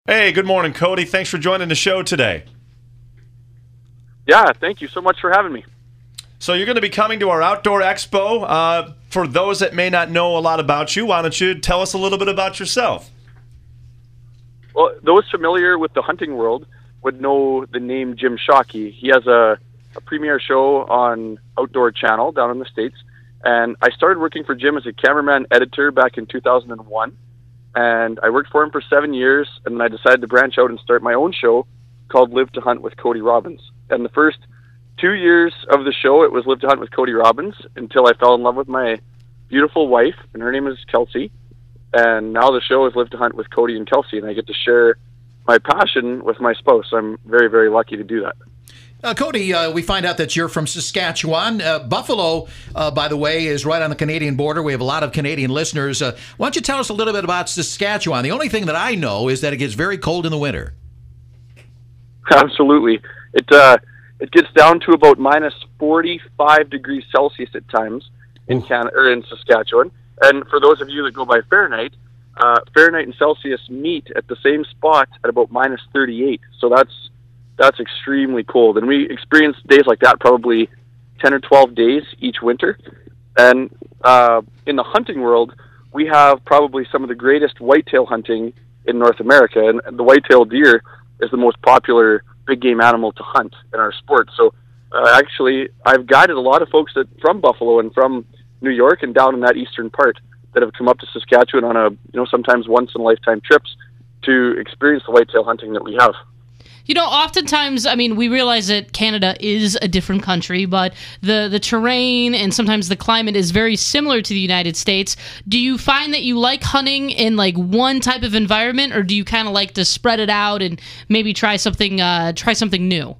Hey, good morning, Cody. Thanks for joining the show today. Yeah, thank you so much for having me. So you're going to be coming to our outdoor expo. For those that may not know a lot about you, why don't you tell us a little bit about yourself? Well, those familiar with the hunting world would know the name Jim Shockey. He has a premiere show on Outdoor Channel down in the States. And I started working for Jim as a cameraman editor back in 2001. And I worked for him for 7 years, and then I decided to branch out and start my own show called Live to Hunt with Cody Robbins. And the first 2 years of the show, it was Live to Hunt with Cody Robbins until I fell in love with my beautiful wife, and her name is Kelsey. And now the show is Live to Hunt with Cody and Kelsey, and I get to share my passion with my spouse. I'm very, very lucky to do that. Cody, we find out that you're from Saskatchewan. Buffalo, by the way, is right on the Canadian border. We have a lot of Canadian listeners. Why don't you tell us a little bit about Saskatchewan? The only thing that I know is that it gets very cold in the winter. Absolutely. It gets down to about minus 45 degrees Celsius at times in Canada or in Saskatchewan. And for those of you that go by Fahrenheit, Fahrenheit and Celsius meet at the same spot at about minus 38. So that's extremely cold. And we experience days like that probably 10 or 12 days each winter. And in the hunting world, we have probably some of the greatest whitetail hunting in North America. And the whitetail deer is the most popular big game animal to hunt in our sport. So actually, I've guided a lot of folks from Buffalo and from New York and down in that eastern part that have come up to Saskatchewan on sometimes once in a lifetime trips to experience the whitetail hunting that we have. You know, oftentimes, I mean, we realize that Canada is a different country, but the terrain and sometimes the climate is very similar to the United States. Do you find that you like hunting in like one type of environment, or do you kind of like to spread it out and maybe try something new?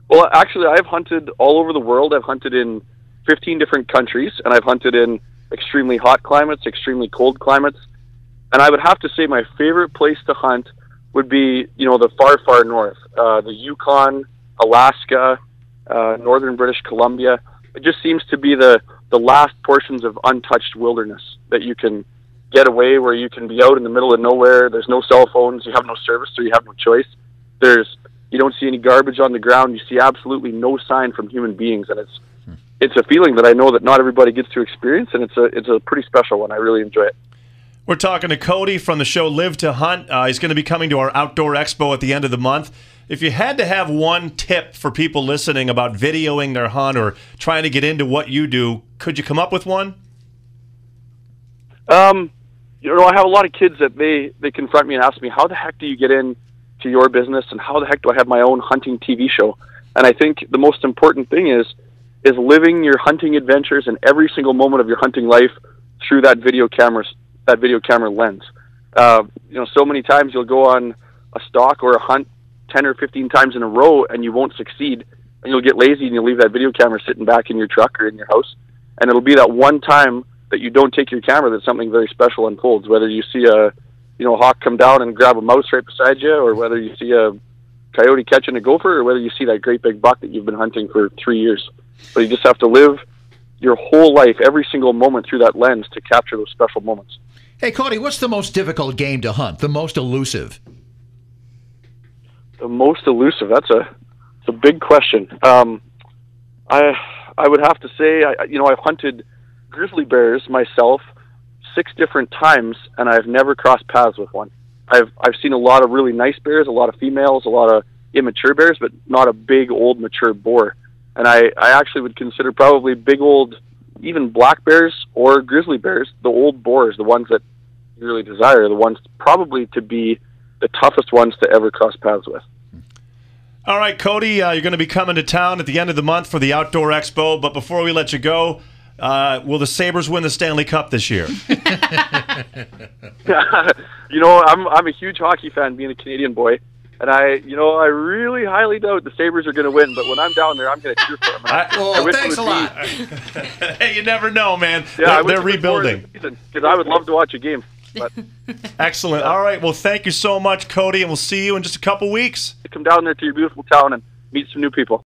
Well, actually, I've hunted all over the world. I've hunted in 15 different countries, and I've hunted in extremely hot climates, extremely cold climates. And I would have to say my favorite place to hunt would be, the far, far north, the Yukon, Alaska, northern British Columbia. It just seems to be the last portions of untouched wilderness that you can get away, where you can be out in the middle of nowhere. There's no cell phones. You have no service, so you have no choice. You don't see any garbage on the ground. You see absolutely no sign from human beings, and it's a feeling that I know that not everybody gets to experience, and it's a pretty special one. I really enjoy it. We're talking to Cody from the show Live to Hunt. He's going to be coming to our outdoor expo at the end of the month. If you had to have one tip for people listening about videoing their hunt or trying to get into what you do, could you come up with one? I have a lot of kids that they confront me and ask me, how the heck do you get into your business, and how the heck do I have my own hunting TV show? And I think the most important thing is living your hunting adventures in every single moment of your hunting life through that video camera lens. So many times you'll go on a stalk or a hunt 10 or 15 times in a row and you won't succeed, and you'll get lazy and you'll leave that video camera sitting back in your truck or in your house, and it'll be that one time that you don't take your camera that something very special unfolds, whether you see a hawk come down and grab a mouse right beside you, or whether you see a coyote catching a gopher, or whether you see that great big buck that you've been hunting for 3 years. But you just have to live your whole life, every single moment, through that lens to capture those special moments. Hey, Cody, what's the most difficult game to hunt, the most elusive? The most elusive? That's a big question. I would have to say, I've hunted grizzly bears myself 6 different times, and I've never crossed paths with one. I've seen a lot of really nice bears, a lot of females, a lot of immature bears, but not a big, old, mature boar. And I actually would consider probably big, old, even black bears or grizzly bears, the old boars, the ones that you really desire, the ones probably to be the toughest ones to ever cross paths with. All right, Cody, you're going to be coming to town at the end of the month for the Outdoor Expo, but before we let you go, will the Sabres win the Stanley Cup this year? I'm a huge hockey fan, being a Canadian boy. And I really highly doubt the Sabres are going to win, but when I'm down there, I'm going to cheer for them. Thanks a lot. Hey, you never know, man. Yeah, they're rebuilding. Because I would love to watch a game. But, excellent. All right. Well, thank you so much, Cody, and we'll see you in just a couple weeks. Come down there to your beautiful town and meet some new people.